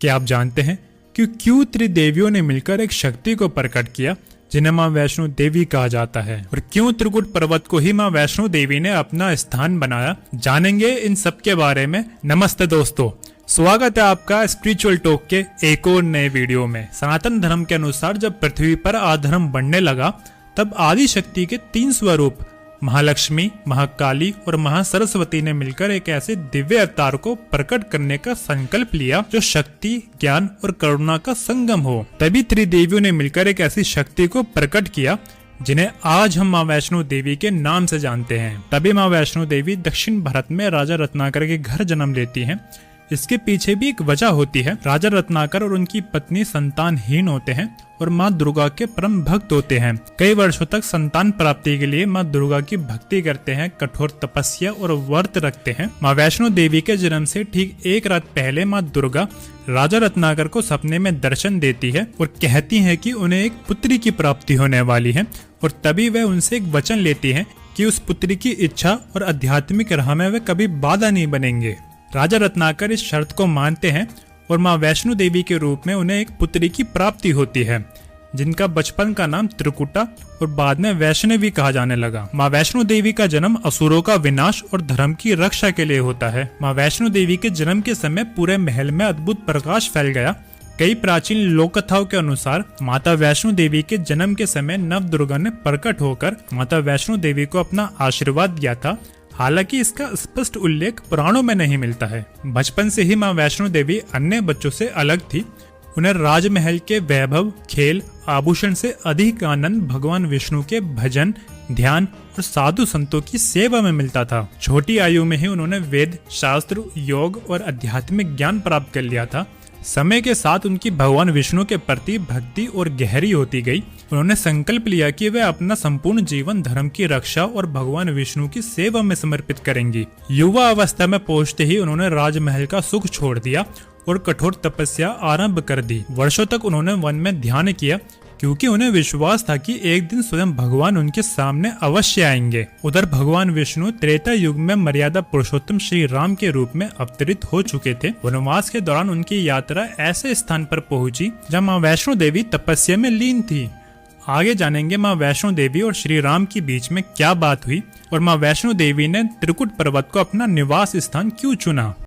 क्या आप जानते हैं कि क्यों त्रिदेवियों ने मिलकर एक शक्ति को प्रकट किया जिन्हें माँ वैष्णो देवी कहा जाता है, और क्यों त्रिकुट पर्वत को ही माँ वैष्णो देवी ने अपना स्थान बनाया? जानेंगे इन सब के बारे में। नमस्ते दोस्तों, स्वागत है आपका स्पिरिचुअल टॉक के एक और नए वीडियो में। सनातन धर्म के अनुसार जब पृथ्वी पर अधर्म बढ़ने लगा तब आदि शक्ति के 3 स्वरूप महालक्ष्मी, महाकाली और महासरस्वती ने मिलकर एक ऐसे दिव्य अवतार को प्रकट करने का संकल्प लिया जो शक्ति, ज्ञान और करुणा का संगम हो। तभी त्रिदेवियों ने मिलकर एक ऐसी शक्ति को प्रकट किया जिन्हें आज हम माँ वैष्णो देवी के नाम से जानते हैं। तभी माँ वैष्णो देवी दक्षिण भारत में राजा रत्नाकर के घर जन्म लेती हैं। इसके पीछे भी एक वजह होती है। राजा रत्नाकर और उनकी पत्नी संतानहीन होते हैं और माँ दुर्गा के परम भक्त होते हैं। कई वर्षों तक संतान प्राप्ति के लिए माँ दुर्गा की भक्ति करते हैं, कठोर तपस्या और व्रत रखते हैं। माँ वैष्णो देवी के जन्म से ठीक एक रात पहले माँ दुर्गा राजा रत्नाकर को सपने में दर्शन देती है और कहती है कि उन्हें एक पुत्री की प्राप्ति होने वाली है, और तभी वह उनसे एक वचन लेती है कि उस पुत्री की इच्छा और आध्यात्मिक राह में वे कभी बाधा नहीं बनेंगे। राजा रत्नाकर इस शर्त को मानते हैं और माँ वैष्णो देवी के रूप में उन्हें एक पुत्री की प्राप्ति होती है, जिनका बचपन का नाम त्रिकुटा और बाद में वैष्णवी कहा जाने लगा। माँ वैष्णो देवी का जन्म असुरों का विनाश और धर्म की रक्षा के लिए होता है। माँ वैष्णो देवी के जन्म के समय पूरे महल में अद्भुत प्रकाश फैल गया। कई प्राचीन लोक कथाओं के अनुसार माता वैष्णो देवी के जन्म के समय नव दुर्गा ने प्रकट होकर माता वैष्णो देवी को अपना आशीर्वाद दिया था। हालांकि इसका स्पष्ट उल्लेख पुराणों में नहीं मिलता है। बचपन से ही माँ वैष्णो देवी अन्य बच्चों से अलग थी। उन्हें राजमहल के वैभव, खेल, आभूषण से अधिक आनंद भगवान विष्णु के भजन, ध्यान और साधु संतों की सेवा में मिलता था। छोटी आयु में ही उन्होंने वेद, शास्त्र, योग और आध्यात्मिक ज्ञान प्राप्त कर लिया था। समय के साथ उनकी भगवान विष्णु के प्रति भक्ति और गहरी होती गई। उन्होंने संकल्प लिया कि वे अपना संपूर्ण जीवन धर्म की रक्षा और भगवान विष्णु की सेवा में समर्पित करेंगी। युवा अवस्था में पहुंचते ही उन्होंने राजमहल का सुख छोड़ दिया और कठोर तपस्या आरंभ कर दी। वर्षों तक उन्होंने वन में ध्यान किया, क्योंकि उन्हें विश्वास था कि एक दिन स्वयं भगवान उनके सामने अवश्य आएंगे। उधर भगवान विष्णु त्रेता युग में मर्यादा पुरुषोत्तम श्री राम के रूप में अवतरित हो चुके थे। वनवास के दौरान उनकी यात्रा ऐसे स्थान पर पहुंची जहां माँ वैष्णो देवी तपस्या में लीन थी। आगे जानेंगे माँ वैष्णो देवी और श्री राम के बीच में क्या बात हुई और माँ वैष्णो देवी ने त्रिकुट पर्वत को अपना निवास स्थान क्यों चुना।